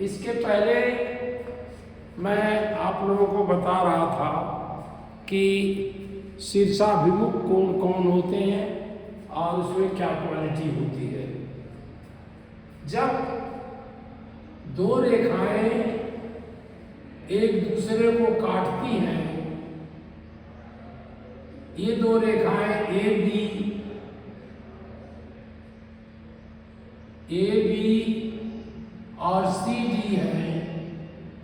इसके पहले मैं आप लोगों को बता रहा था कि शीर्षाभिमुख कोण कौन होते हैं और उसमें क्या क्वालिटी होती है। जब दो रेखाएं एक दूसरे को काटती हैं, ये दो रेखाएं ए बी और सी डी हैं,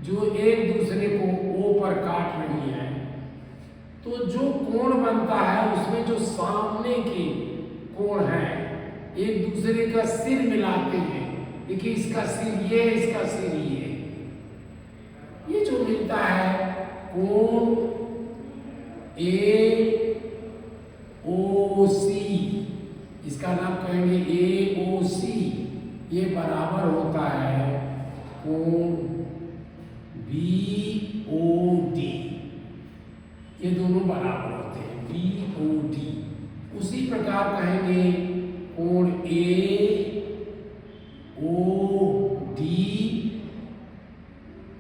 जो एक दूसरे को ओ पर काट रही हैं, तो जो कोण बनता है उसमें जो सामने के कोण हैं एक दूसरे का सिर मिलाते हैं। देखिए, इसका सिर ये, इसका सिर ये जो मिलता है कोण ए ओ सी, इसका नाम कहेंगे ए ओ सी, ये बराबर होता है कोण बी ओ डी। ये दोनों बराबर होते हैं बी ओ डी। उसी प्रकार कहेंगे कोण ए ओ डी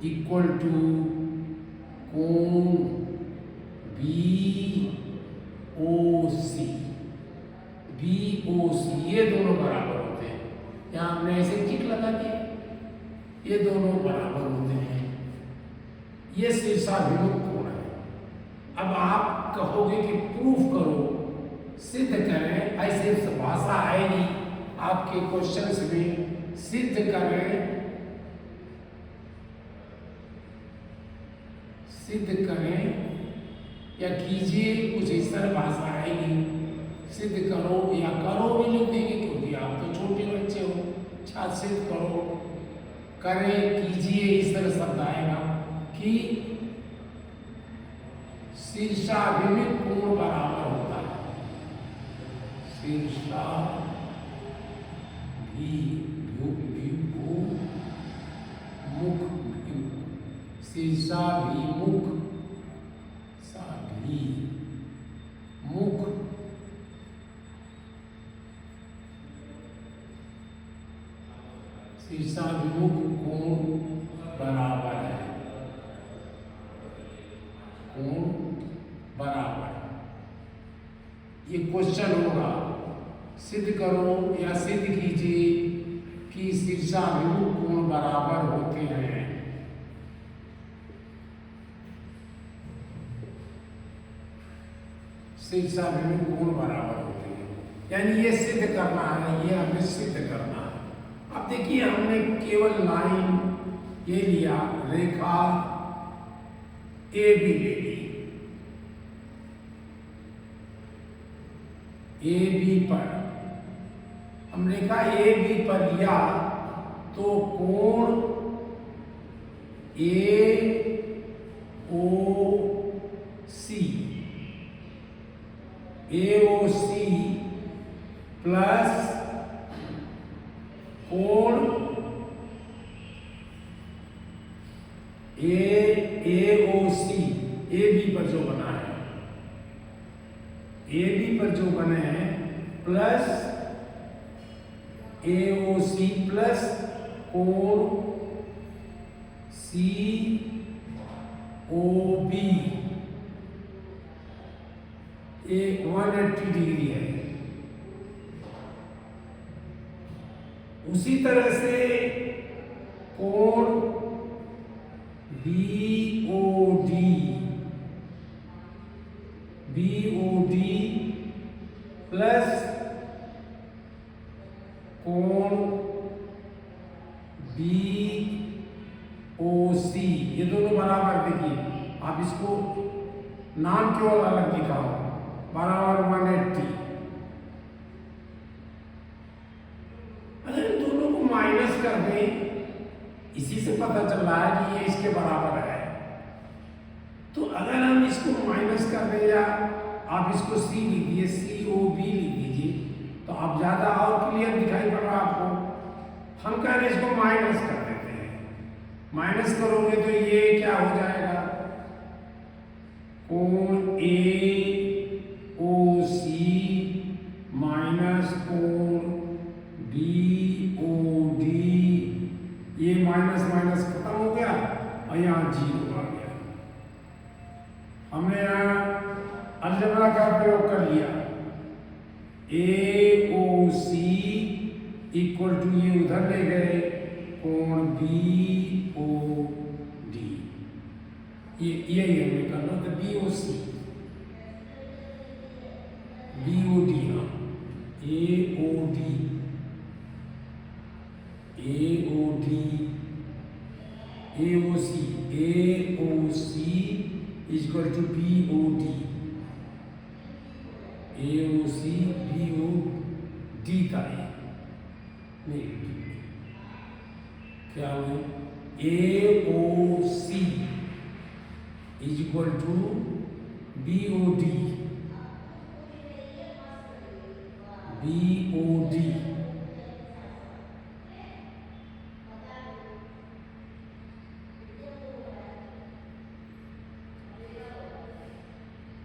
इक्वल टू कोण B O C. B O सी ये दोनों बराबर होते हैं। यहाँ हमने ऐसे टिक लगा दिया, ये दोनों बराबर होते हैं। ये शीर्षाभिमुख कोण है। अब आप कहोगे कि प्रूफ करो, सिद्ध करें। ऐसे भाषा आएगी आपके क्वेश्चंस में, सिद्ध करें, सिद्ध करें या कीजिए, कुछ इस तरह भाषा आएगी। सिद्ध करो या करो भी लिख देंगे, क्योंकि आप तो छोटे बच्चे हो। छात्र सिद्ध करो, करें, कीजिए, इस तरह शब्द आएगा कि शीर्षाभिमुख कोण बराबर होता है शीर्षाभिमुख शीर्षाभिमुख कोण बराबर है, कोण बराबर। ये क्वेश्चन होगा, सिद्ध करो या सिद्ध कीजिए कि शीर्षाभिमुख कोण बराबर होते हैं। शीर्षाभिमुख कोण बराबर होते हैं, यानी ये सिद्ध करना है, ये हमें सिद्ध करना है। अब देखिए, हमने केवल लाइन ये लिया, रेखा ए बी ले ली, ए बी पर हम रेखा ए बी पर लिया, तो कोण ए ओ सी प्लस कोण ए ओ सी ए बी पर जो बना है, ए बी पर जो बने हैं, प्लस ए ओ सी प्लस कोण सी ओ बी, ये 180 डिग्री है। उसी तरह से कोण बी ओ डी प्लस कोण बी ओ सी, ये दोनों बराबर। देखिए, आप इसको नाम केवल अलग दिखाओ, बराबर 180। अगर दोनों को माइनस कर दें, इसी से पता चल रहा है कि ये इसके बराबर है। तो अगर हम इसको माइनस कर दें, या आप इसको सी लिख दीजिए, सी ओ बी लिख दीजिए, तो आप ज्यादा और क्लियर दिखाई पड़ रहा आपको। हम कह रहे हैं इसको माइनस कर देते हैं। माइनस करोगे तो ये क्या हो जाएगा, कोण ए ओ सी माइनस कोण बी ओ डी, ये माइनस माइनस इधर ले गए कोण बी ओ डी, यही हमें करना था। B O C, B O D, हाँ A O D, A O D, A O C, A O C is equal to B O D, A O C B O D का है, नहीं क्या है, A O C is equal to B O D, B O D,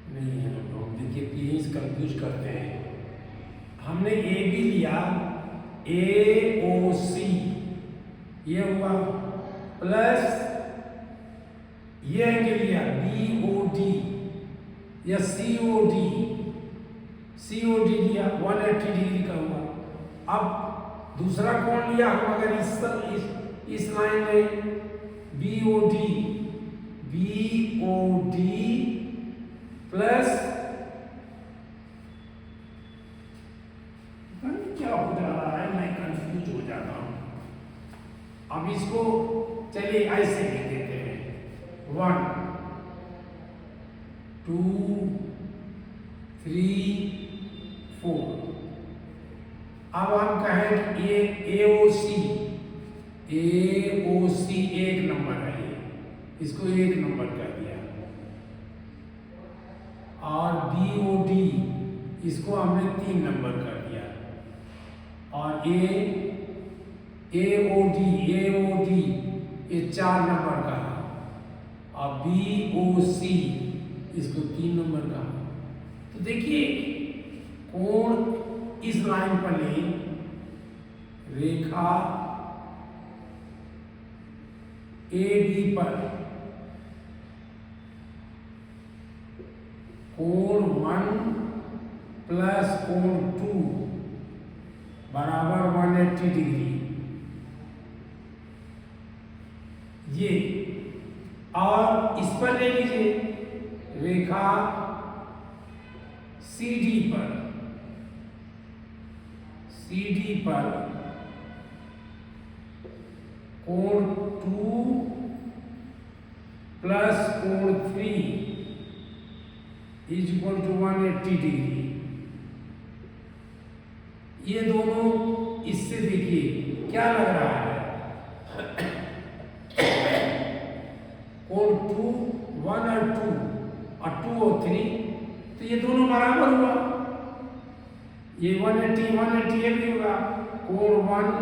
नहीं है, हम देखिए please confuse करते हैं। हमने ए बी लिया, ए ओ सी ये हुआ, प्लस ये एंगल लिया बी ओ डी या सी ओ डी, सी ओ डी लिया 180 डिग्री का हुआ। अब दूसरा कोण लिया हम, अगर इस लाइन में B O D, B O D plus क्या हो जा रहा है, मैं कंफ्यूज हो जाता हूं। अब इसको चलिए ऐसे लिख देते हैं, 1 2 3 4। अब हम कहें ए ओ सी, ए ओ सी एक नंबर है, इसको एक नंबर कर दिया, और बी ओ डी इसको हमने 3 नंबर कर दिया, और ए ओ डी ये 4 नंबर का है, और बी ओ सी इसको 3 नंबर का। तो देखिए कोण इस लाइन पर ले, रेखा ए बी पर कोण 1 प्लस कोण 2 बराबर 180 डिग्री, ये। और इस पर ले लीजिए रेखा CD पर, CD पर कोण 2 प्लस कोण 3 इज इक्वल टू 180 डिग्री। ये दोनों इससे देखिए क्या लग रहा है, कोण 2 1 और 2 और 3, तो ये दोनों बराबर हुआ, ये 180 ये भी होगा, कोण 1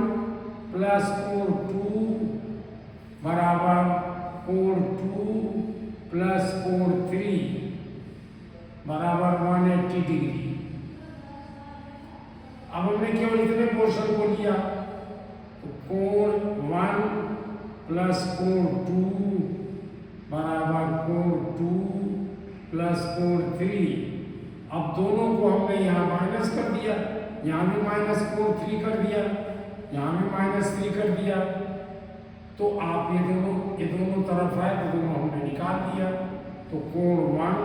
प्लस कोण 2 बराबर कोण 2 प्लस कोण 3 बराबर 180 डिग्री। अब हमने केवल इतने पोर्शन को लिया, तो कोण 1 प्लस कोण 2 बराबर कोण 2 प्लस कोण 3। अब दोनों को हमने यहाँ माइनस कर दिया, यहाँ भी माइनस कोण 3 कर दिया, यहाँ भी -3 कर दिया। तो आप ये दोनों तरफ है तो दोनों हमने निकाल दिया। तो कोण 1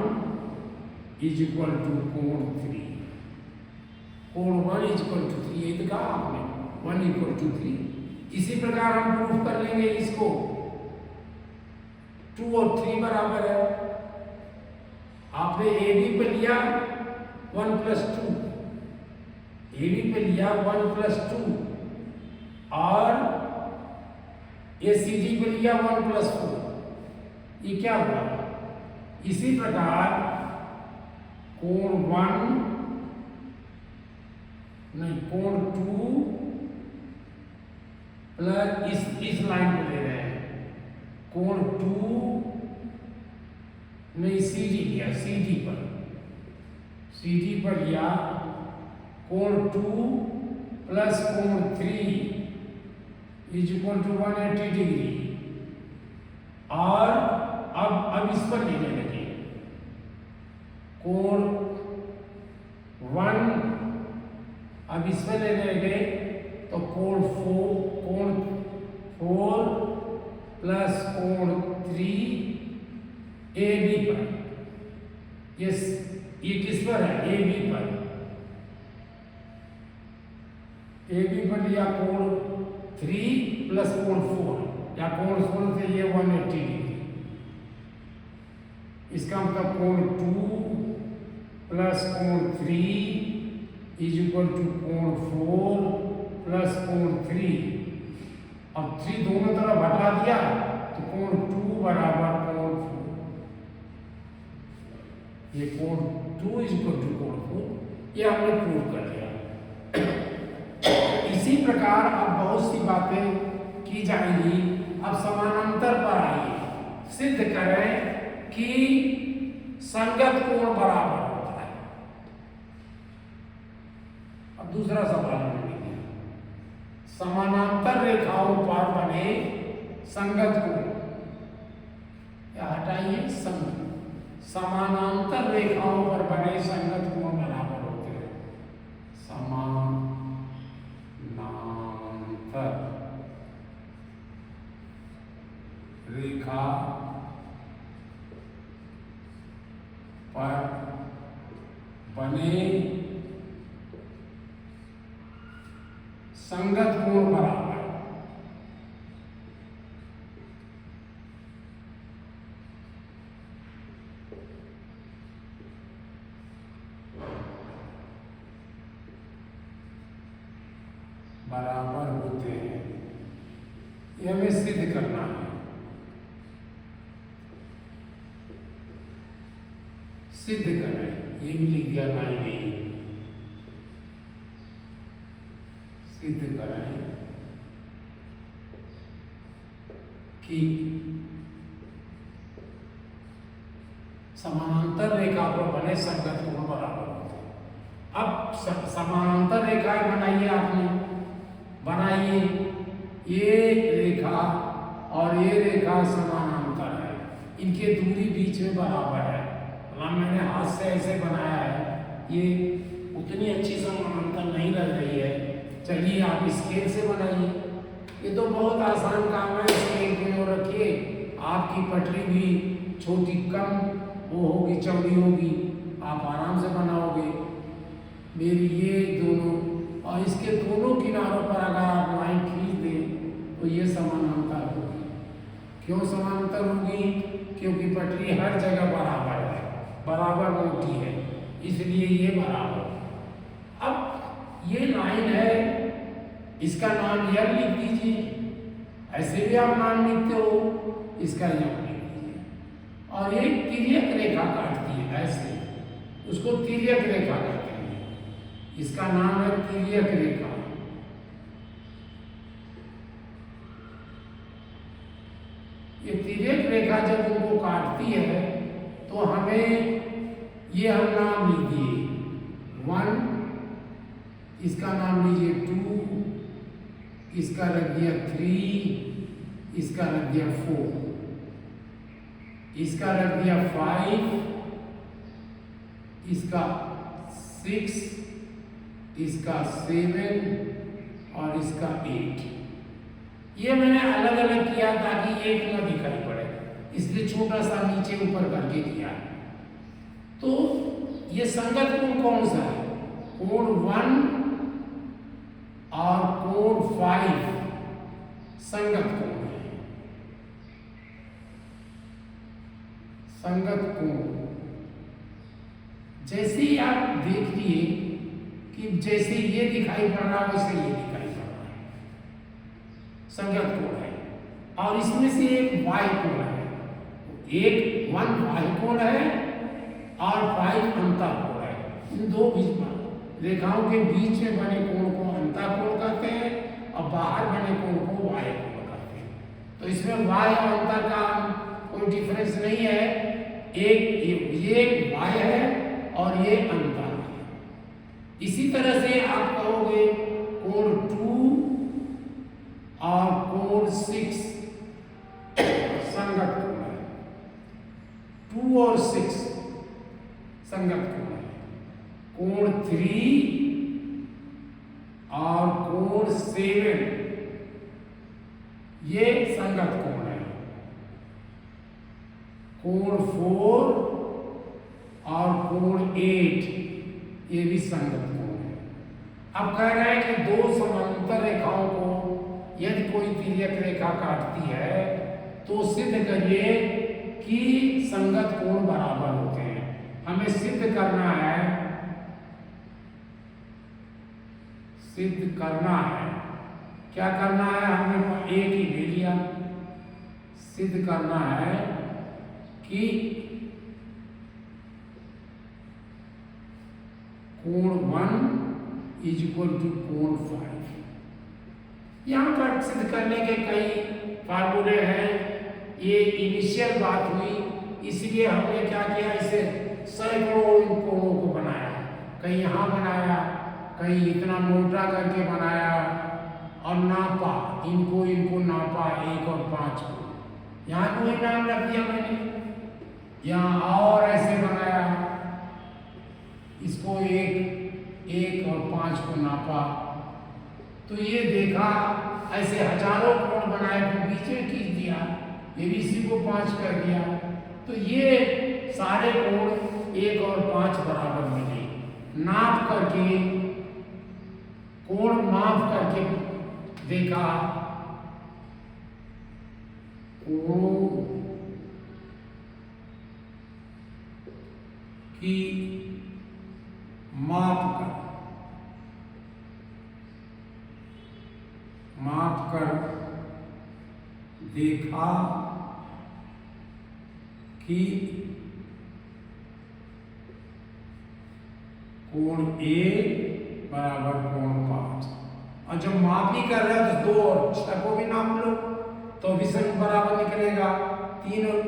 इज इक्वल टू कोण 3, कोण 1 इज इक्वल टू 3, ये तो कहा आपने 1 इक्वल टू 3। इसी प्रकार हम प्रूफ कर लेंगे इसको, 2 और 3 बराबर है। आपने ए बी पे लिया 1 प्लस 2, ए बी पे लिया 1 प्लस 2 और ए सी डी पे लिया 1 प्लस 4। ये क्या हुआ? इसी प्रकार कोण 1 नहीं कोण 2 प्लस इस लाइन को ले रहे हैं, कोण 2 नहीं सी डी लिया, सी डी पर लिया कोण 2 प्लस कोण 3 इज इक्वल टू 180 डिग्री। और अब इस पर लेने लगे कोण 1, अब इस पर लेने लगे तो कोण प्लस कोण 4 या कोण 4 से ये 180 डिग्री, इसका मतलब कोण 2 प्लस कोण 3 इज इक्वल टू कोण 4 प्लस कोण 3। अब 3 दोनों तरफ हटा दिया तो कोण 2 बराबर कोण 4, ये कोण 2 इज इक्वल टू कोण 4, ये हमने प्रूव कर दिया। इसी प्रकार अब बहुत सी बातें की जाएंगी। अब समानांतर पर आइए, सिद्ध करें कि संगत कोण बराबर होता है। अब दूसरा सवाल हमने लिया, समानांतर रेखाओं पर बने संगत कोण, या हटाइए समानांतर रेखाओं पर बने संगत कोण बराबर होते हैं। समानांतर रेखा पर बने संगत कोण बराबर बराबर होते हैं, ये हमें सिद्ध करना है। सिद्ध करें, ये भी लिख दिया नहीं, सिद्ध करें कि समानांतर रेखा पर बने संगत कोण बराबर होते हैं। अब समानांतर रेखाएं बनाइए, आपने बनाइए, ये रेखा और ये रेखा समानांतर है, इनके दूरी बीच में बराबर है। मैंने हाथ से ऐसे बनाया है, ये उतनी अच्छी समानांतर नहीं लग रही है। चलिए आप स्केल से बनाइए, ये तो बहुत आसान काम है। स्केल की ओर रखिए, आपकी पटरी भी छोटी कम वो होगी, चौड़ी होगी, आप आराम से बनाओगे। मेरी ये दोनों और इसके दोनों किनारों पर अगर आप लाइन खींच दें तो ये समानांतर होगी। क्यों समानांतर होगी? क्योंकि पटरी हर जगह बराबर है, बराबर मोटी है, इसलिए ये बराबर। अब ये लाइन है, इसका नाम यल लिख दीजिए, ऐसे भी आप नाम लिखते हो, इसका यल लिख दीजिए। और ये तिर्यक रेखा काटती है ऐसे, उसको तिर्यक रेखा कहते हैं, इसका नाम है तिर्यक रेखा। ये तिर्यक रेखा जब उनको काटती है तो हमें ये हम नाम लिख दिए 1, इसका नाम लीजिए 2, इसका रख दिया 3, इसका रख दिया 4, इसका रख दिया 5, इसका 6, इसका 7 और इसका 8। ये मैंने अलग अलग किया ताकि एक न दिखाई पड़े, इसलिए छोटा सा नीचे ऊपर करके किया। तो ये संगत कोण कौन सा है? कोण 1 और कोण 5 संगत कोण है। संगत कोण जैसे ही आप देख लिए कि जैसे ये दिखाई पड़ रहा है वैसे ये दिखाई पड़ रहा है, संगत कोण है। और इसमें से एक वाय कोण है, एक 1 वाय कोण है और 5 अंतर कोण है। इन दो रेखाओं के बीच में बने कोण को अंतर कोण कहते हैं और बाहर बने कोण को वाय कोण कहते हैं। तो इसमें वाय और अंतर का कोई डिफरेंस नहीं है, ये वाय है और ये अंतर है। इसी तरह से आप कहोगे कोण 2 और कोण 6 संगत कोण है, 2 और 6 संगत कोण है। कोण 3 और कोण 7 ये संगत कोण है। कोण 4 और कोण 8 ये भी संगत कोण है। अब कह रहे हैं कि दो समांतर रेखाओं को यदि कोई तिर्यक रेखा काटती है तो सिद्ध करिए कि संगत कोण बराबर होते हैं। हमें सिद्ध करना है, क्या करना है, हमने एक ही ले लिया। सिद्ध करना है कि कोण 1 इज इक्वल टू कोण 5। यहाँ पर सिद्ध करने के कई फार्मूले हैं। ये इनिशियल बात हुई, इसलिए हमने क्या किया, इसे सैकड़ों कोणों को बनाया। कहीं यहाँ बनाया, कहीं इतना मोटा करके बनाया और नापा, इनको नापा 1 और 5 को। यहाँ कोई नाम रख दिया मैंने, यहाँ और ऐसे बनाया, इसको 1 और 5 को नापा, तो ये देखा ऐसे हजारों कोण बनाए, फिर बीच में खींच दिया, ये भी इसी को 5 कर दिया, तो ये सारे कोण 1 और 5 बराबर मिले। नाप करके, कोण माप करके देखा, कोणों की माप कर देखा कि कोण A बराबर कोण 5। और जब माप ही कर रहे हो तो 2 और 6 को भी नाप लो, तो भी संग बराबर निकलेगा। 3 और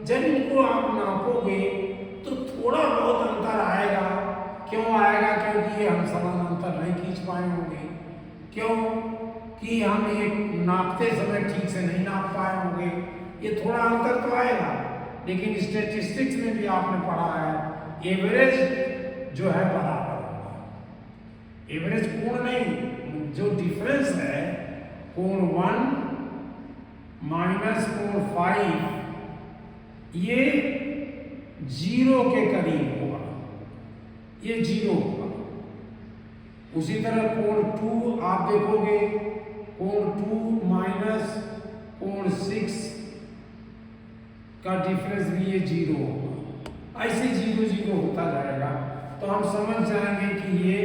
जब इनको आप नापोगे तो थोड़ा बहुत अंतर आएगा। क्यों आएगा? क्योंकि ये हम समान अंतर नहीं खींच पाए होंगे। क्यों कि हम एक नापते समय ठीक से नहीं नाप पाए होंगे, ये थोड़ा अंतर तो आएगा। लेकिन स्टैटिस्टिक्स में भी आपने पढ़ा है एवरेज जो है बराबर होगा। एवरेज कोण नहीं, जो डिफरेंस है कोण 1 माइनस कोण 5 ये 0 के करीब होगा, ये 0 होगा। उसी तरह कोण 2 आप देखोगे, कोण 2 माइनस कोण 6 का डिफरेंस भी ये 0 होगा। ऐसे 0 0 होता जाएगा, तो हम समझ जाएंगे कि ये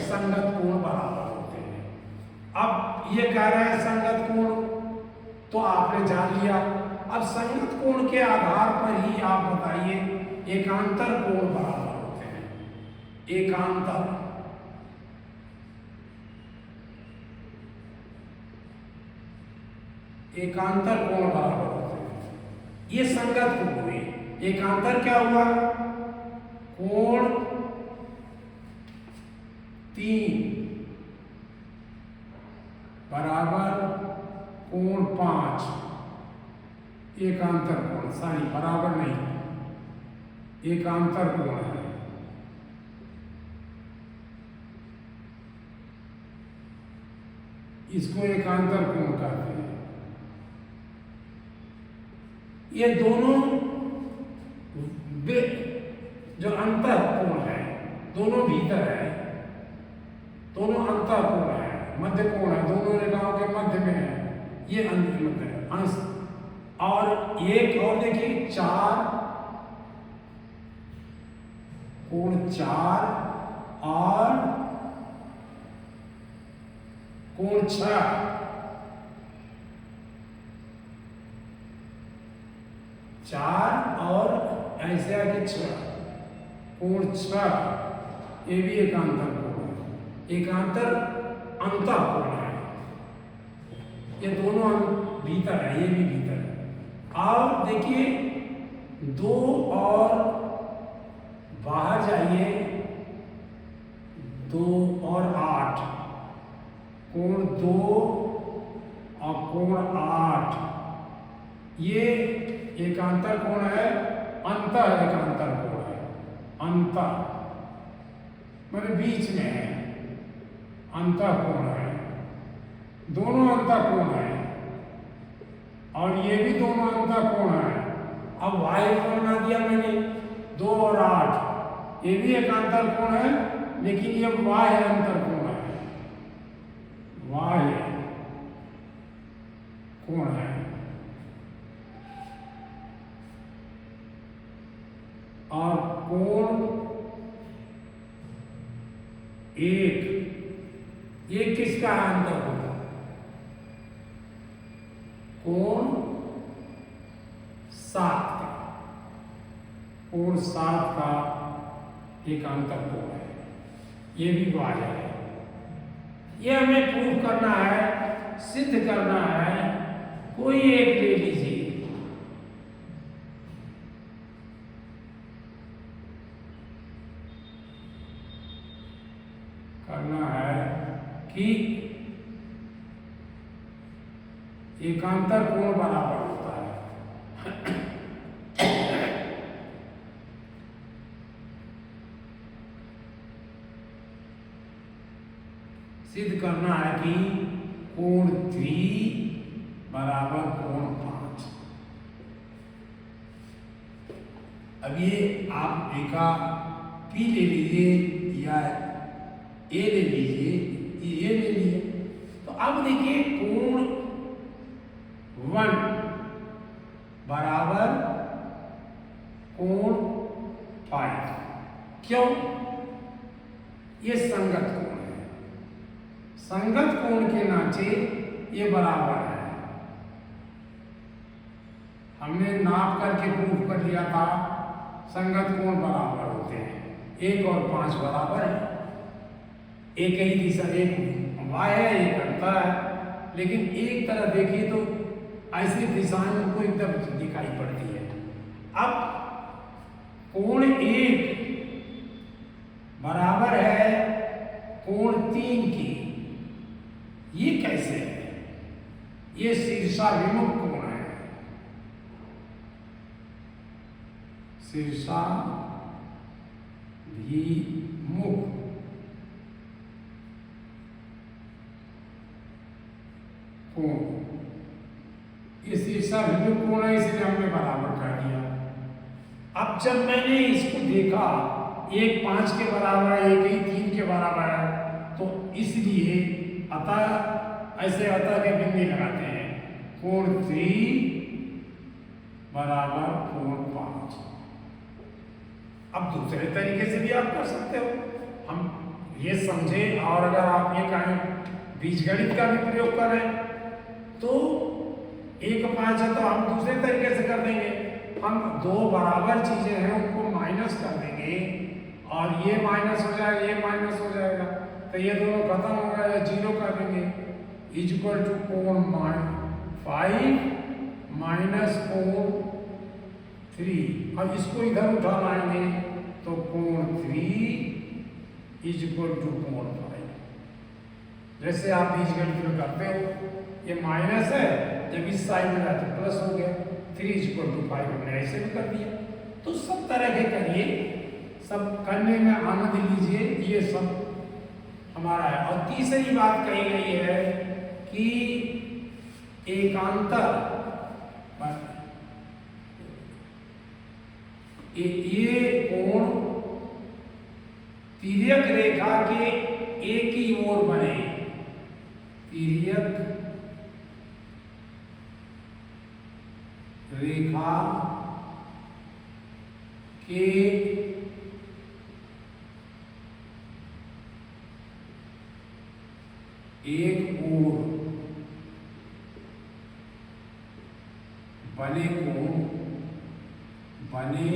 संगत कोण बराबर होते हैं। अब ये कह रहे हैं संगत कोण, तो आपने जान लिया। अब संगत कोण के आधार पर ही आप बताइए एकांतर कोण बराबर होते हैं। एकांतर कोण बराबर होते हैं, ये संगत कोण हुए। एकांतर क्या हुआ? कोण 3 बराबर कोण 5, एकांतर कोण, सॉरी बराबर नहीं, एकांतर कोण है। इसको एकांतर कोण कहते हैं। ये दोनों जो अंतर कोण है, दोनों भीतर है, दोनों अंतर कोण है, मध्य कोण है, दोनों रेखाओं के मध्य में है, ये मध्य अंश। और एक और देखिए 4 कोण 4 और कोण 6, 4 और ऐसे आगे 6, कोण 6, ये भी एकांतर कोण है। एकांतर अंतर कोण है, ये दोनों भीतर है, ये भी भीतर है। और देखिए 2 और बाहर जाइए, 2 और 8, कोण 2 और कोण 8, ये एकांतर कोण है, अंतर एकांतर कोण है। अंतर मतलब बीच में है, अंतर कोण है, दोनों अंतर कोण है, और ये भी दोनों अंतर कोण है। अब वाह्य कोण बना दिया मैंने 2 और 8, ये भी एकांतर कोण है, लेकिन ये बाह्य अंतर कोण है, बाह्य कोण है। और कोण एक, ये किसका अंतर होगा? कोण 7 का, कोण 7 का एक अंतर कोण है, ये भी बाह्य है। ये हमें प्रूव करना है, सिद्ध करना है। कोई एक ले लीजिए, करना है कि एकांतर कोण बराबर होता है। सिद्ध करना है कि कोण 3 बराबर कोण 5। अब ये आप एका पी ले लीजिए या ए ले लीजिए, ये ले लीजिए। तो अब देखिए कोण 1 बराबर कोण 5। क्यों? ये संगत कोण है, संगत कोण के नाते ये बराबर है। हमने नाप करके प्रूफ कर लिया था संगत कोण बराबर होते हैं, 1 और 5 बराबर है। एक ही दिशा, एक वाय है, एक अंतर है, लेकिन एक तरह देखिए तो ऐसी दिशाएं उनको एकदम दिखाई पड़ती है। अब कोण 1 बराबर है कोण 3 की, ये कैसे है? ये शीर्षाभिमुख कोण है, शीर्षाभिमुख कोण, ये शीर्षाभिमुख कोण है, इसलिए हमने बराबर कर दिया। अब जब मैंने इसको देखा 1 5 के बराबर है, 1 ही 3 के बराबर है, तो इसलिए अतः ऐसे अतः के बिंदी लगाते हैं, कोण 3 बराबर कोण 5। अब दूसरे तरीके से भी आप कर सकते हो, हम ये समझे। और अगर आप ये कहें बीजगणित का भी प्रयोग करें तो 1 5 है, तो हम दूसरे तरीके से कर देंगे। हम 2 बराबर चीजें हैं उनको माइनस कर देंगे और ये माइनस हो जाएगा, ये माइनस हो जाएगा, तो ये दोनों खत्म हो गए, 0 कर देंगे। इक्वल टू कोण 5 माइनस कोण 3, और इसको इधर उठा लाएंगे तो कोण 3 इक्वल टू कोण 5। जैसे आप बीजगणित में करते हो, ये माइनस है, जब इस साइड में जाए तो प्लस हो गया, 3 इक्वल टू 5 हमने ऐसे भी कर दिया। तो सब तरह के करिए, सब करने में आनंद लीजिए, ये सब हमारा है। और तीसरी बात कही गई है कि एकांतर, ये कोण तिर्यक रेखा के एक ही ओर बने, तिर्यक रेखा के एक ओर बने कोण, बने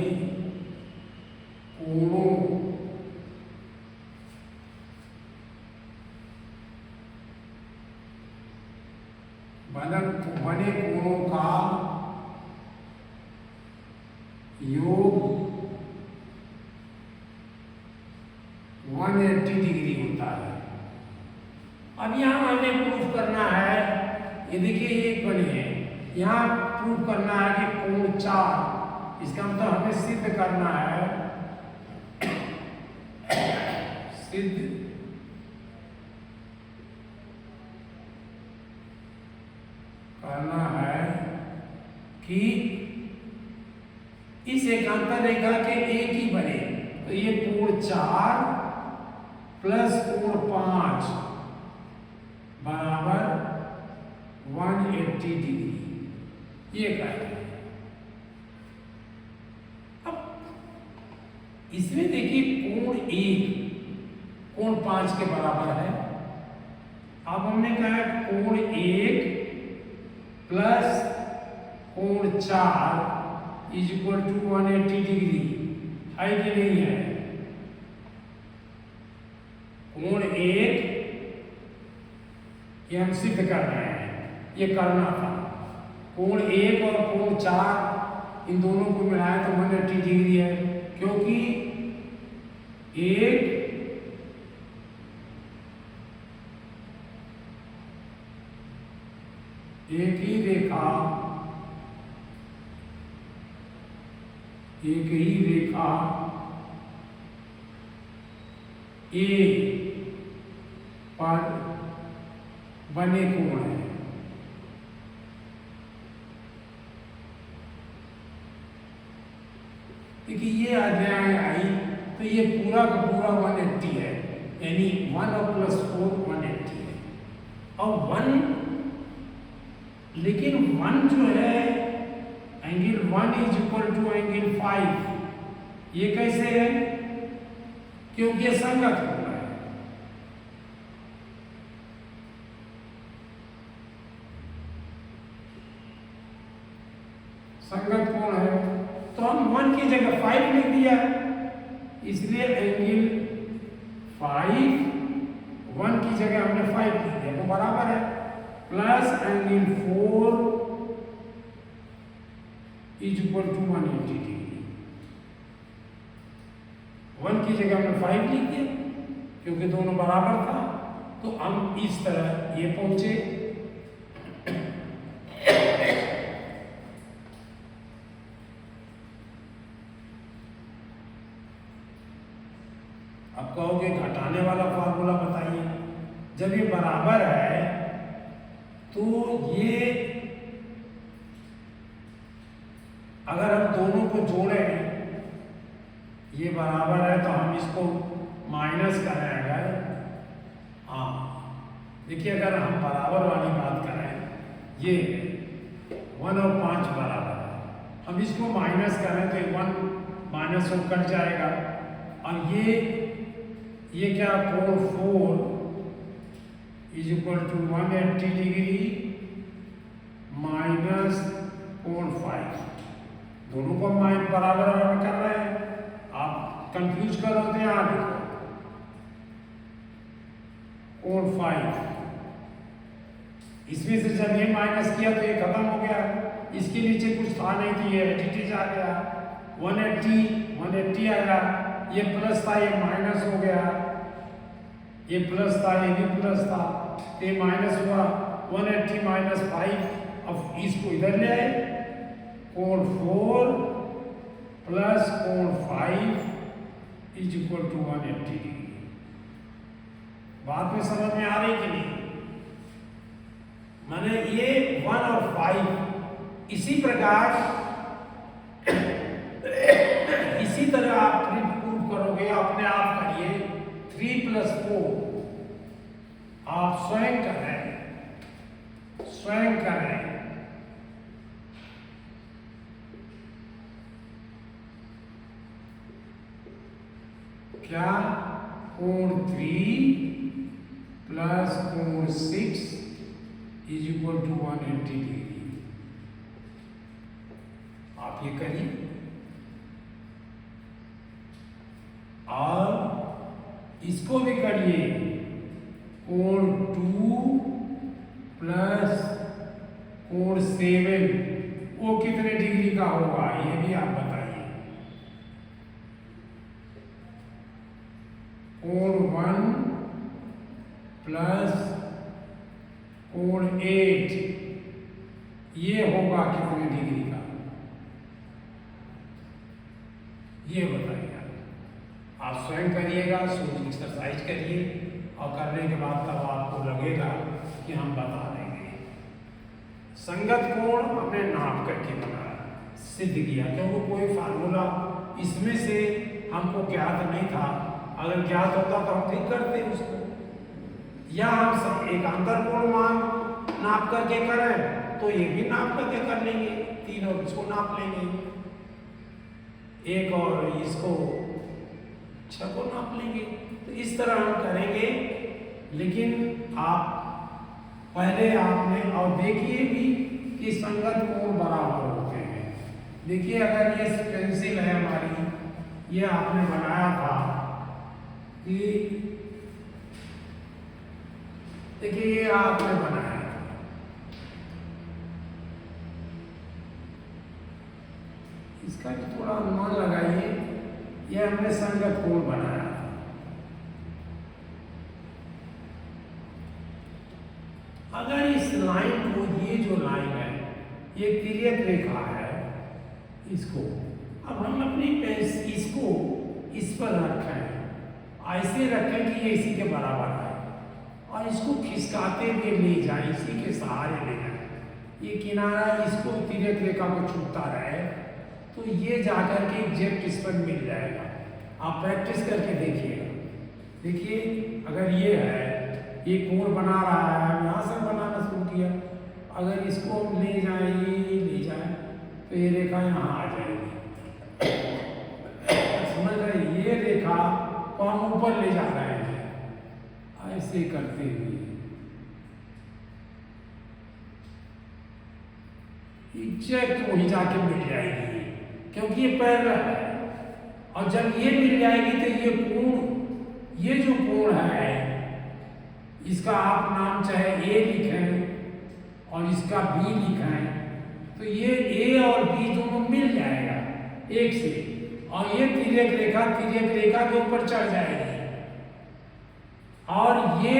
कोणों बने कोणों का योग 180 डिग्री होता है। अब यहाँ हमें प्रूफ करना है, ये देखिए एक बने हैं, यहाँ प्रूफ करना है कि कोण 4, इसका मतलब हमें सिद्ध करना है, सिद्ध करना है कि इस एकांतर रेखा के एक ही बने। तो ये कोण 4 प्लस कोण 5 बराबर 180 180 डिग्री, ये कहते हैं। अब इसमें देखिए कोण 1 कोण 5 के बराबर है। अब हमने कहा कोण 1 प्लस कोण 4 इज इक्वल टू 180 डिग्री, है कि नहीं है? कोण 1 ये हम सिद्ध कर रहे हैं, ये करना था। कोण 1 और कोण 4 इन दोनों को मिलाया तो 180 डिग्री है, क्योंकि एक ही रेखा ए पर बने कोण है। देखिए ये अध्याय आई तो ये पूरा का पूरा 180 है, यानी 1 और प्लस 4 180 है। और 1 लेकिन 1 जो है angle 1 is equal to angle 5, ये कैसे है? क्योंकि ये संगत कोण है। संगत कोण है तो हम 1 की जगह 5 लिख दिया, इसलिए एंगल 5 1 की जगह हमने 5 लिख दिया तो बराबर है plus angle 4 is equal to 180 degree. 1 की जगह हमने 5 लिख दिया क्योंकि दोनों बराबर था, तो हम इस तरह ये पहुंचे। अब कहोगे घटाने वाला फार्मूला बताइए। जब ये बराबर है तो ये अगर हम दोनों को जोड़ें, ये बराबर है तो हम इसको माइनस करें। अगर हाँ देखिए, अगर हम बराबर वाली बात करें, ये 1 और 5 बराबर है, हम इसको माइनस करें तो 1 माइनस 1 कट जाएगा। और ये क्या, कोण 4 is equal to 180 degree minus कोण 5, दोनों को हम बराबर कर रहे हैं। आप कंफ्यूज करो तो यहाँ देखो, कोण 5 इसमें से जब ये माइनस किया तो ये खत्म हो गया, इसके नीचे कुछ था नहीं तो ये एडिटिज आ गया, 180 आ गया, ये प्लस था ये माइनस हो गया, ये प्लस था ये भी प्लस था, ये माइनस हुआ, 180 माइनस 5। अब इसको इधर ले आए, कोण 4 प्लस कोण 5 इज इक्वल टू 180 डिग्री। बात में समझ में आ रही कि नहीं? माने ये 1 और 5 इसी प्रकार इसी तरह आप प्रूव करोगे, अपने आप करिए। 3 प्लस 4 आप स्वयं करें। क्या, कोण 3 प्लस कोण 6 इज इक्वल टू 180 डिग्री। आप ये करिए और इसको भी करिए, कोण 2 प्लस कोण 7 वो कितने डिग्री का होगा, ये भी आप बताइए। कोण 1 प्लस कोण 8 ये होगा कितने डिग्री का, ये बताइए। आप स्वयं करिएगा, सोच एक्सरसाइज करिए और करने के बाद तब आपको लगेगा कि हम बता देंगे। संगत कोण हमने नाप करके बनाया, सिद्ध किया, क्योंकि कोई फार्मूला इसमें से हमको ज्ञात नहीं था। अगर ज्ञात होता तो हम ठीक करते उसको, या हम एक अंतर कोण मान नाप करके करें तो ये भी नाप करके कर लेंगे, 3 और इसको नाप लेंगे, 1 और इसको 6 को नाप लेंगे। तो इस तरह हम करेंगे। लेकिन आप पहले आपने और देखिए भी कि संगत कोण बराबर होते हैं। देखिए अगर ये पेंसिल है हमारी, ये आपने बनाया था कि देखिए ये आपने बनाया था, इसका भी थोड़ा अनुमान लगाइए, ये हमने संगत कोण बनाया था। अगर इस लाइन को, ये जो लाइन है ये तिर्यक रेखा है, इसको अब हम अपनी इसको इस पर रखें, ऐसे रखें कि ये इसी के बराबर है और इसको खिसकाते हुए ले जाए, इसी के सहारे ले जाए, ये किनारा इसको तिर्यक रेखा को छूता रहे, तो ये जाकर के एग्जैक्ट इस पर मिल जाएगा। आप प्रैक्टिस करके देखिएगा। देखिए अगर ये है, ये कोण बना रहा है, हम यहाँ से बनाना शुरू किया, अगर इसको ले जाए, ले जाए तो ये रेखा यहाँ आ जाएगी। समझ रहे, ये रेखा को हम ऊपर ले जा रहे हैं ऐसे करते हुए, एग्जैक्ट वही जाके मिल जाएगी क्योंकि ये पैरेलल है। और जब ये मिल जाएगी तो ये कोण, ये जो कोण है इसका आप नाम चाहे ए लिखें और इसका बी लिखें, तो ये ए और बी दोनों मिल जाएगा एक से, और ये तिर्यक रेखा के ऊपर चढ़ जाएगी और ये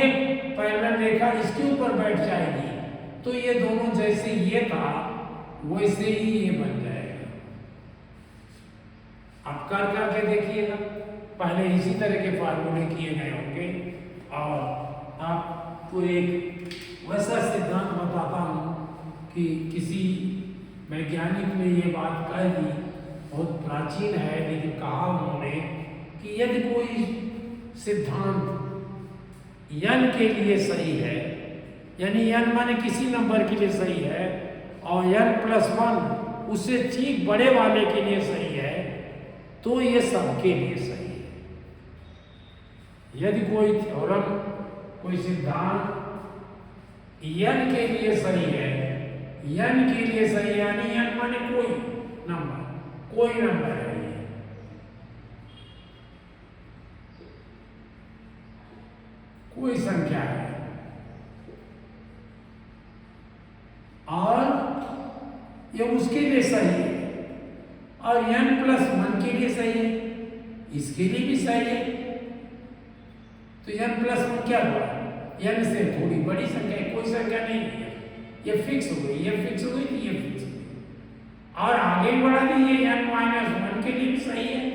पैरेलल रेखा इसके ऊपर बैठ जाएगी। तो ये दोनों जैसे ये था वैसे ही ये बन जाएगा। आप कर करके देखिएगा, पहले इसी तरह के फार्मूले किए गए होंगे और आपको एक वैसा सिद्धांत बताता हूँ कि किसी वैज्ञानिक ने ये बात कह दी, बहुत प्राचीन है लेकिन कहा उन्होंने कि यदि कोई सिद्धांत n के लिए सही है, यानी n माने किसी नंबर के लिए सही है और n+1 उससे ठीक बड़े वाले के लिए सही है, तो ये सबके लिए सही है। यदि कोई थ्योरम, कोई सिद्धांत n के लिए सही है, n के लिए सही यानी n माने कोई नंबर है, ये कोई संख्या है और ये उसके लिए सही है, और n+1 के लिए सही है, इसके लिए भी सही है। तो n+1 क्या हुआ, n से थोड़ी बड़ी संख्या है, कोई संख्या नहीं है, ये फिक्स हो गई, ये फिक्स हो गई, ये फिक्स हो गई, और आगे बढ़ा दीजिए n-1 के लिए भी सही है,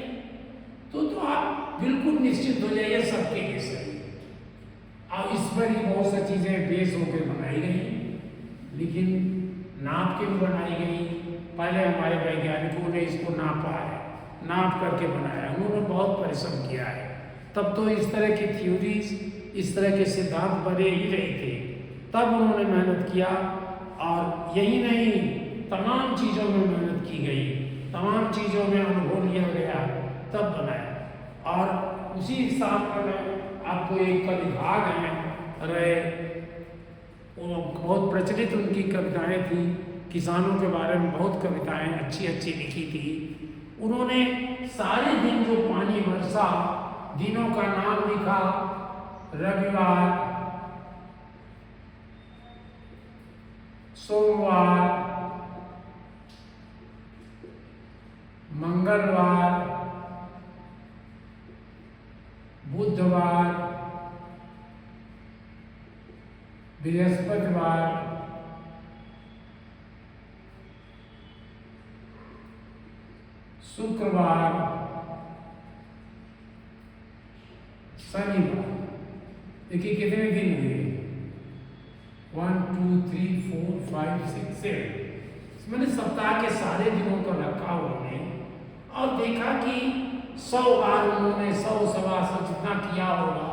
तो आप बिल्कुल निश्चित हो जाइए सबके लिए सही है। अब इस पर ही बहुत सी चीजें बेस होकर बनाई गई, लेकिन नाप के भी बनाई गई। पहले हमारे वैज्ञानिकों ने इसको नापा है, नाप करके बनाया, उन्होंने बहुत परिश्रम किया है, तब तो इस तरह की थ्योरीज, इस तरह के सिद्धांत बने ही रहे थे, तब उन्होंने मेहनत किया। और यही नहीं, तमाम चीज़ों में मेहनत की गई, तमाम चीज़ों में अनुभव लिया गया, तब बनाया। और उसी हिसाब का मैं आपको एक कविभाग है रहे, बहुत प्रचलित उनकी कविताएं थी, किसानों के बारे में बहुत कविताएं अच्छी अच्छी लिखी थी। उन्होंने सारे दिन जो पानी बरसा, दिनों का नाम लिखा, रविवार, सोमवार, मंगलवार, बुधवार, बृहस्पतिवार, शुक्रवार, शनिवार। देखिए कितने दिन हुए, 1 2 3 4 5 6 7। मैंने सप्ताह के सारे दिनों को रखा उन्होंने और देखा कि 100 बार उन्होंने 100 सवा 100 जितना किया होगा,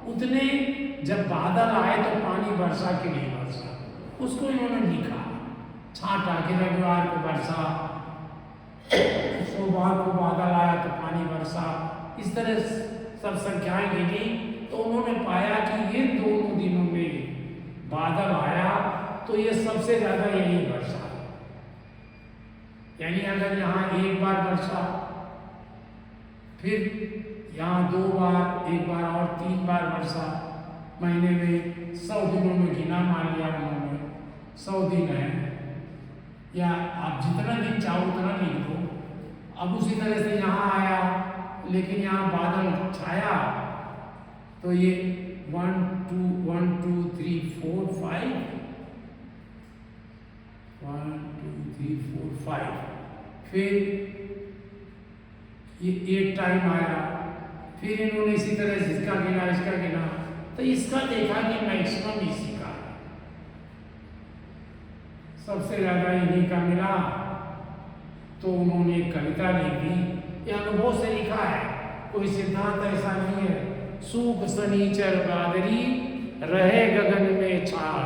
उतने जब बादल आए तो पानी बरसा कि नहीं बरसा, उसको इन्होंने लिखा, छांटा कि रविवार को वर्षा, सोमवार को बादल आया तो पानी बरसा, इस तरह सब संख्याएं गिनी। तो उन्होंने पाया कि ये दोनों दिनों में बादल आया तो ये सबसे ज्यादा यही वर्षा है। यानी अगर यहाँ एक बार वर्षा, फिर यहाँ 2 बार, 1 बार और 3 बार वर्षा महीने में, 100 दिनों में गिना मान लिया उन्होंने, 100 दिन है, या आप जितना दिन चाहो उतना लिख दो। अब उसी तरह से यहाँ आया, लेकिन यहाँ बादल छाया तो ये 1 2 3 4 5, 1 2 3 4 5, फिर ये एक टाइम आया, फिर इन्होंने इसी तरह से इसका गिना, तो इसका देखा कि मैक्सिमम इसी का है, सबसे ज्यादा इन्हीं का मिला। तो उन्होंने एक कविता लिख दी। ये अनुभव से लिखा है, कोई सिद्धांत ऐसा नहीं है। सूख शनिचर बादरी, रहे गगन में छाए,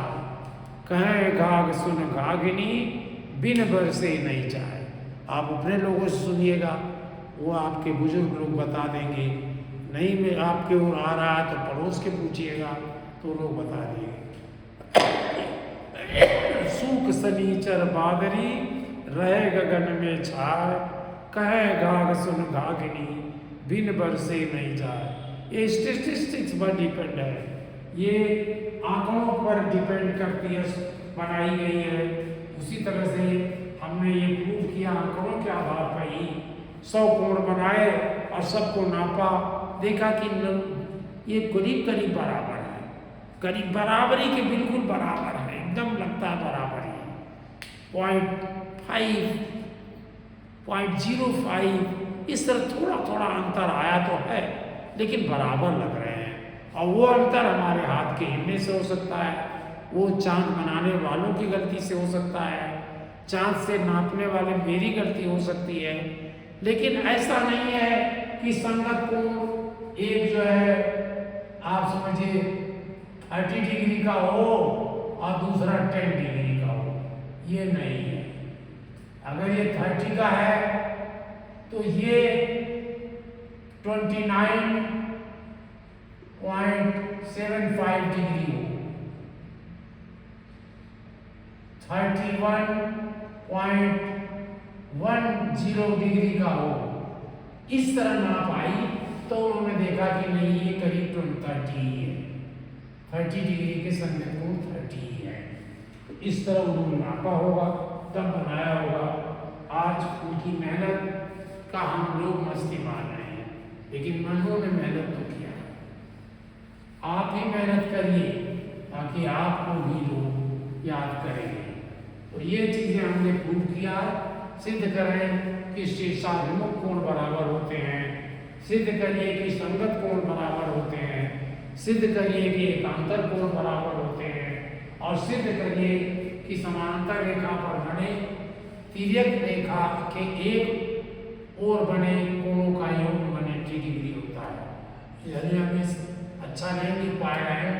कहे घाघ सुन घाघनी, बिन बरसे नहीं जाए। आप अपने लोगों से सुनिएगा, वो आपके बुजुर्ग लोग बता देंगे। नहीं में आपके ओर आ रहा है तो पड़ोस के पूछिएगा तो लोग बता देंगे। सूख शनिचर बादरी, रहे गगन में छाए, कहे घाघ सुन घाघनी, बिन बरसे नहीं जाए। ये स्टेटिस्टिक्स पर डिपेंड है, ये आंकड़ों पर डिपेंड करती है, बनाई गई है। उसी तरह से हमने ये प्रूव किया आंकड़ों के आधार पर ही। 100 कोण बनाए और सबको नापा, देखा कि ये करीब करीब बराबर है, करीब बराबरी के बिल्कुल बराबर है, एकदम लगता है बराबरी है। 0.5, 0.05 इस तरह थोड़ा थोड़ा अंतर आया तो है, लेकिन बराबर लग रहे हैं। और वो अंतर हमारे हाथ के हिलने से हो सकता है, वो चांद बनाने वालों की गलती से हो सकता है, चांद से नापने वाले मेरी गलती हो सकती है, लेकिन ऐसा नहीं है कि संगत कोण एक जो है आप समझिए 30 डिग्री का हो और दूसरा 10 डिग्री का हो, ये नहीं है। अगर ये 30 का है तो ये 29.75 डिग्री हो, 31.10 डिग्री का हो, इस तरह नाप आई। तो उन्होंने देखा कि नहीं, ये करीब 30 ही है, 30 डिग्री के संगत कोण 30 ही है। इस तरह उन्होंने नापा होगा, तब बनाया होगा। आज उनकी मेहनत का हम लोग मस्ती मार रहे हैं, लेकिन उन्होंने मेहनत तो किया। आप ही मेहनत करिए ताकि आपको भी लोग याद करेंगे। तो ये चीजें हमने प्रूव किया, सिद्ध करें कि शीर्षाभिमुख कोण बराबर होते हैं, सिद्ध करिए कि संगत कोण बराबर होते हैं, सिद्ध करिए कि एकांतर कोण बराबर होते हैं, और सिद्ध करिए कि समानांतर रेखा पर बने तिर्यक रेखा के एक और बने कोणों का योग 180 डिग्री होता है। यदि हम इस अच्छा नहीं लिख पाए हैं,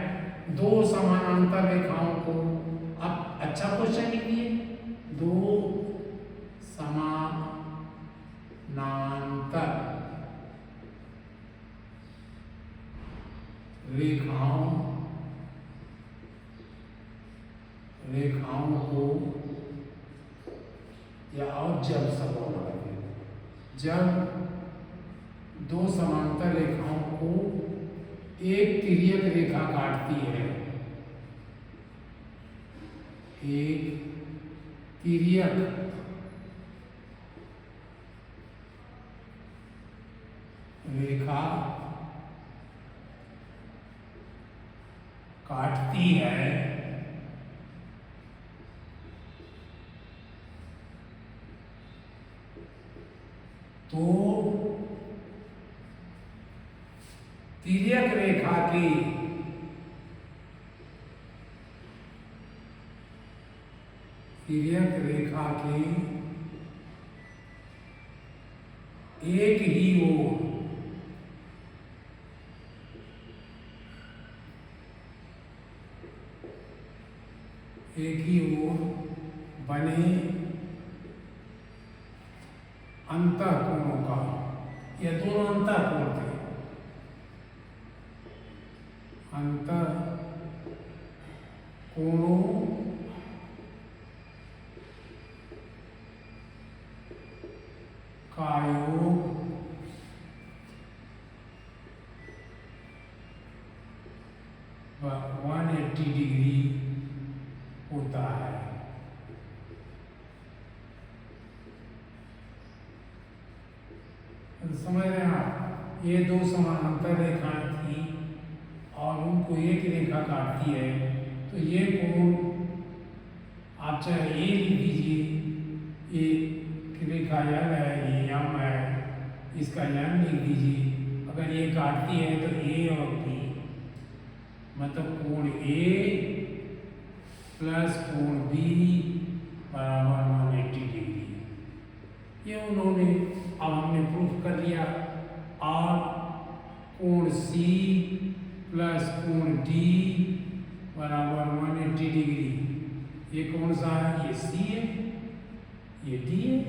2 समानांतर रेखाओं को, अब अच्छा क्वेश्चन लिखिए, 2 समानांतर रेखाओं को, या और जब सब होगा, जब 2 समांतर रेखाओं को एक तिर्यक रेखा काटती है, एक तिर्यक रेखा काटती है, तो तिर्यक रेखा की एक ही ओर एक ही ओर बने अंतःकोणों का, ये दोनों अंतःकोण थे, अंतःकोणों का योग 180 डिग्री होता है। समझ रहे हैं आप? ये दो समानांतर रेखाएं थी और उनको एक रेखा काटती है, तो ये कोण आप चाहे ए लिख दीजिए, एक रेखा एल है, ये एम है, इसका एम लिख दीजिए। अगर ये काटती है तो ए और बी, मतलब कोण ए प्लस कोण बी बराबर 180 डिग्री। ये उन्होंने, अब हमने प्रूफ कर लिया। और कोण सी प्लस कोण डी बराबर 180 डिग्री। ये कौन सा है? ये सी है, ये डी है।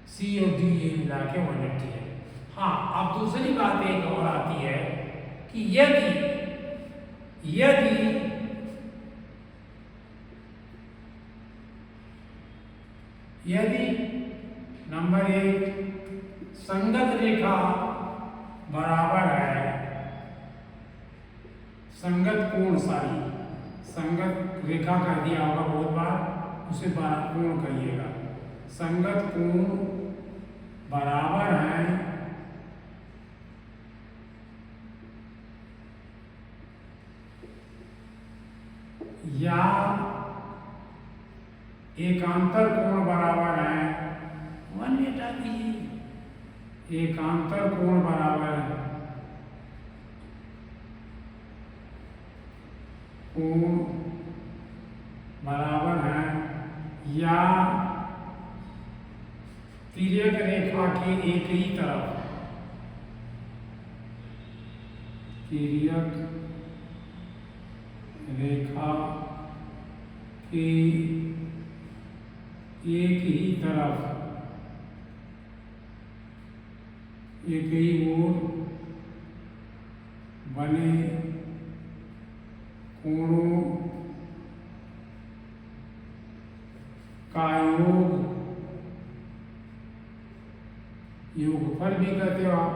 सी और डी ये मिला के 180 है। हाँ, अब दूसरी बात एक और आती है कि यदि नंबर एक संगत रेखा बराबर है, संगत कोण, संगत रेखा कह दिया होगा बहुत बार, उसे कोण कहिएगा। संगत कोण बराबर है या एकांतर कोण बराबर है, 1 हटा दीजिए, एकांतर कोण बराबर है कोण बराबर है या तिर्यक रेखा के एक ही तरफ, तिर्यक रेखा के एक ही तरफ, एक ही ओर बने कोणों का योग, योगफल भी कहते हो आप,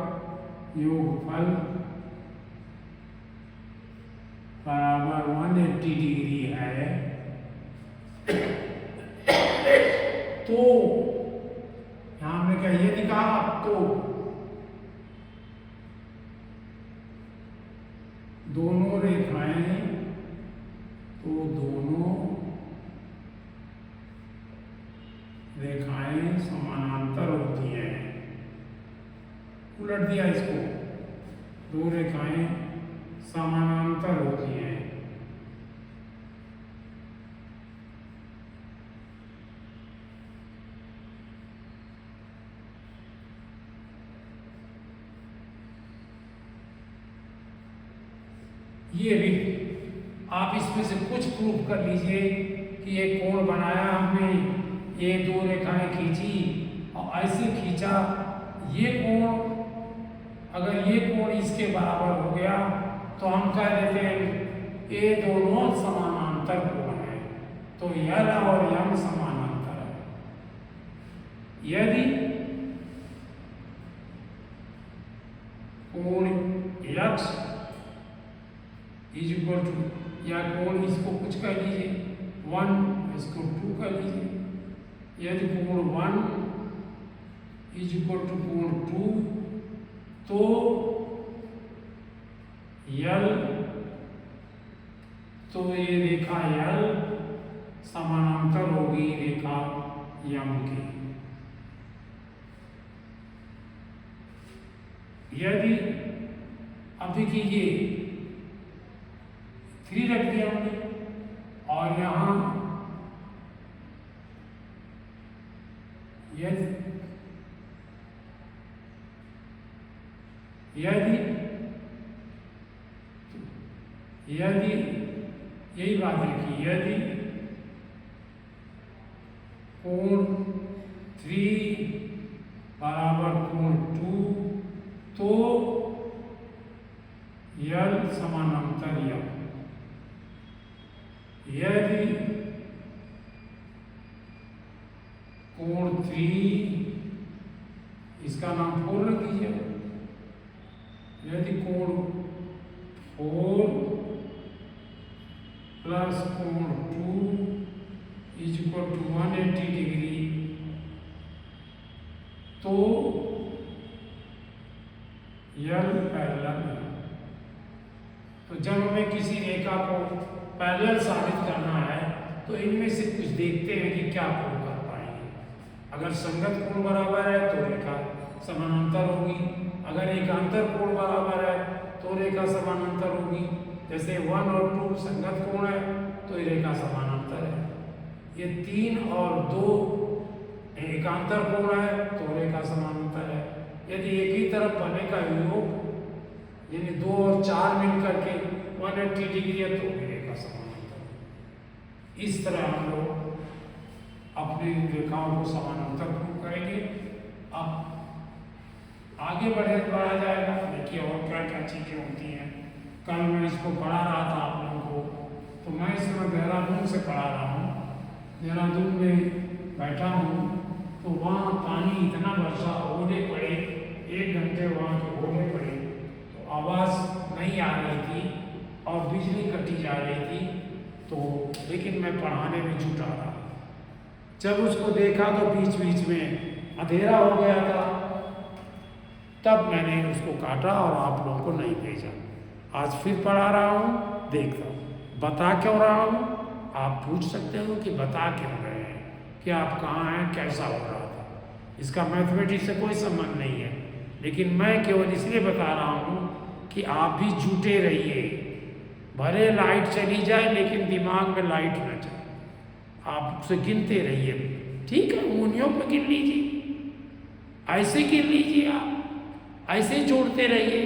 योगफल बराबर 180 डिग्री है। तो यहां हमने क्या ये निकाला, तो दोनों रेखाएं, तो दोनों रेखाएं समानांतर होती हैं। उलट दिया इसको, दो रेखाएं समानांतर होती हैं। ये भी आप इसमें से कुछ प्रूफ कर लीजिए कि एक कोण बनाया हमने, ये दो रेखाएं खींची और ऐसे खींचा, ये कोण, अगर ये कोण इसके बराबर हो गया तो हम कह देते हैं ये दोनों समानांतर कोण है, तो एल और एम समानांतर है। यदि कोण x इज इक्वल टू, या कोण इसको कुछ कह लीजिए 1, इसको 2 कह लीजिए, यदि कोण 1 इज इक्वल टू कोण 2, तो यल, तो ये रेखा यल समानांतर होगी रेखा यम की। यदि अब देखिए ये 3 रख दिया हमने और यहां यदि यही बात लिखी, यदि कोण 3 बराबर कोण 2 तो यल समानांतर यम। यदि कोण 3, इसका नाम 4 रख दीजिए। यदि कोण 4 प्लस कोण 2 इज इक्वल टू 180 डिग्री, तो यल पैरेलल है। तो जब हमें किसी रेखा को पैरेलल साबित करना है तो इनमें से कुछ देखते हैं कि क्या प्रूव कर पाएंगे। अगर संगत कोण बराबर है तो रेखा समानांतर होगी, अगर एकांतर कोण बराबर है तो रेखा समानांतर होगी। जैसे 1 और 2 संगत कोण है तो ये रेखा समानांतर है। ये 3 और 2 एकांतर कोण है तो रेखा समानांतर है। यदि एक ही तरफ बने का योग यानी 2 और 4 मिलकर के 180 डिग्री है तो भी रेखा समानांतर है। इस तरह हम लोग अपनी रेखाओं को समानांतर प्रूव करेंगे। अब आगे बढ़ा जाएगा। देखिए और क्या क्या चीज़ें होती हैं। कल मैं इसको पढ़ा रहा था आप लोगों को, तो मैं इस समय देहरादून से पढ़ा रहा हूँ। देहरादून में बैठा हूँ तो वहाँ पानी इतना वर्षा, ओले पड़े, 1 घंटे वहाँ के ओले पड़े, तो आवाज़ नहीं आ रही थी और बिजली कटी जा रही थी। तो लेकिन मैं पढ़ाने में जुटा रहा। जब उसको देखा तो बीच बीच में अंधेरा हो गया था, तब मैंने उसको काटा और आप लोगों को नहीं भेजा। आज फिर पढ़ा रहा हूँ, देखता हूँ बता क्यों रहा हूँ। आप पूछ सकते हो कि बता क्यों रहे हैं, कि आप कहाँ हैं, कैसा हो रहा था। इसका मैथमेटिक्स से कोई संबंध नहीं है, लेकिन मैं केवल इसलिए बता रहा हूँ कि आप भी जुटे रहिए। भले लाइट चली जाए लेकिन दिमाग में लाइट न जाए, आप उसे गिनते रहिए। ठीक है, उंगलियों पर गिन लीजिए, ऐसे गिन लीजिए, आप ऐसे जोड़ते रहिए,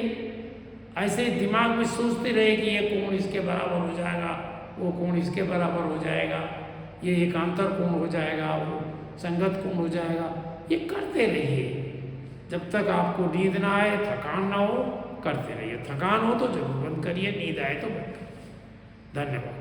ऐसे दिमाग में सोचते रहिए कि ये कोण इसके बराबर हो जाएगा, वो कोण इसके बराबर हो जाएगा, ये एकांतर कोण हो जाएगा, वो संगत कोण हो जाएगा। ये करते रहिए जब तक आपको नींद ना आए, थकान ना हो, करते रहिए। थकान हो तो जरूर बंद करिए, नींद आए तो बंद करिए। धन्यवाद।